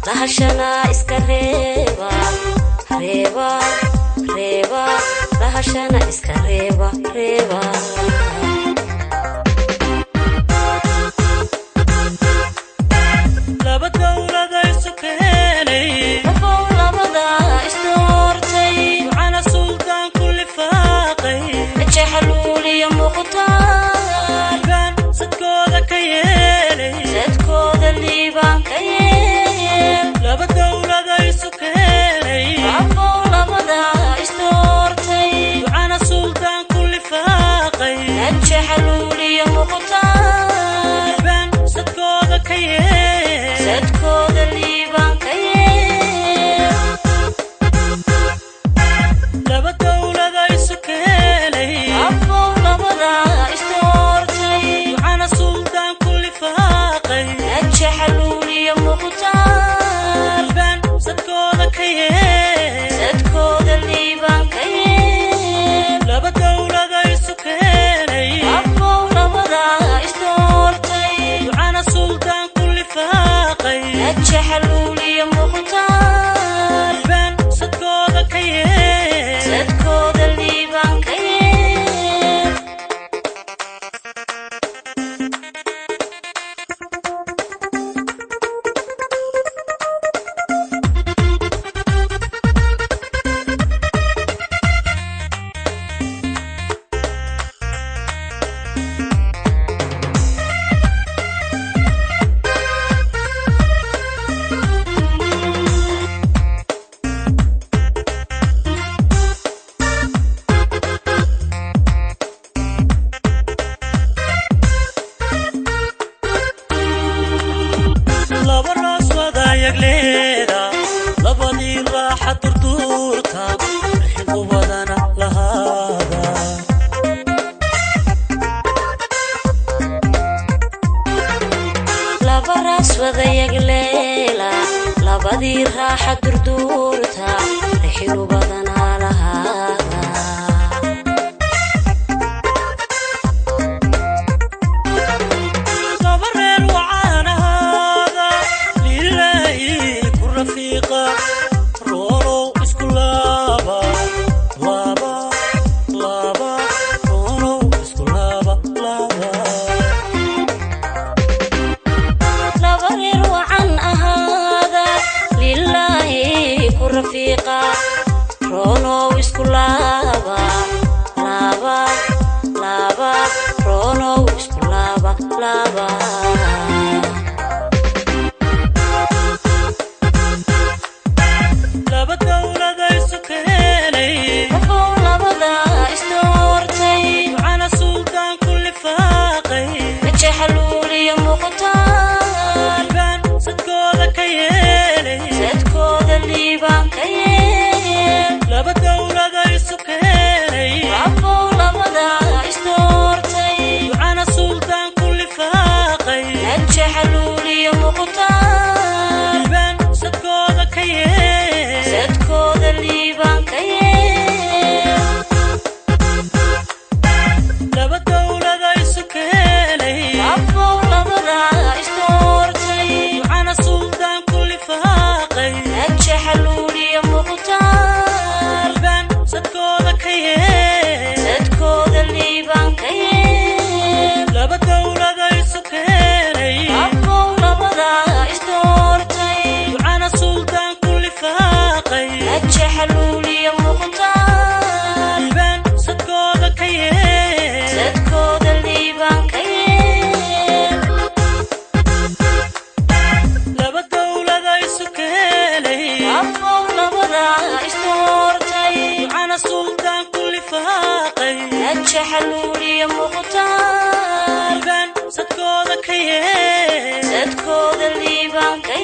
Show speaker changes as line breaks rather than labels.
lahashana iska reeba reeba reeba lahashana iska reeba reeba laba dawlada isu keenay labada isdoortay ana sultan kulli faaqay jaxluul iyo muqtaar kan sadkooda ka yeelay sadkooda liibaan ka laba dawlada isu keenay labada isdoortay ana sultan kulli faaqay jaxluul iyo muqtaar kan sadkooda ka yeelay sadkooda liibaan ka laba dawlada isu keenay labada isdoortay ana sultan kulli faaqay jaxluul iyo muqtaar kan sadkooda ka yeelay sadkooda liibaan ka laba dawlada isu keenay labada isdoortay ana sultan kulli faaqay jaxluul iyo muqtaar kan sadkooda ka yeelay sadkooda liibaan ka labadii raaxa durduurta xilku badana lahaada laba raas wada yagleela labadii raaxa durduurta xilku badana lahaada رونو اسكو لابا لابا لابا رونو اسكو لابا لابا لابرير وعن هذا لله كل رفيقا رونو اسكو لابا لابا لابا رونو اسكو لابا لابا laba dawlada isu keenay labada isdoortay ana sultan kulli faaqay jaxluul iyo muqtaar kan sadkooda ka yeelay sadkooda liibaan ka laba dawlada isu keenay labada isdoortay ana sultan kulli faaqay jaxluul iyo muqtaar kan sadkooda ka sadkooda liibaan ka laba dawlada isu keenay labada isdoortay ana sultan kulli faaqay jaxluul iyo muqtaar kan sadkooda ka sadkooda liibaan ka laba dawlada isu keenay labada isdoortay ana sultan kulli faaqay jaxluul iyo muqtaar kan sadkooda ka sadkooda liibaan ka laba dawlada isu keenay labada isdoortay ana sultan kulli faaqay jaxluul iyo muqtaar kan sadkooda ka sadkooda liibaan ka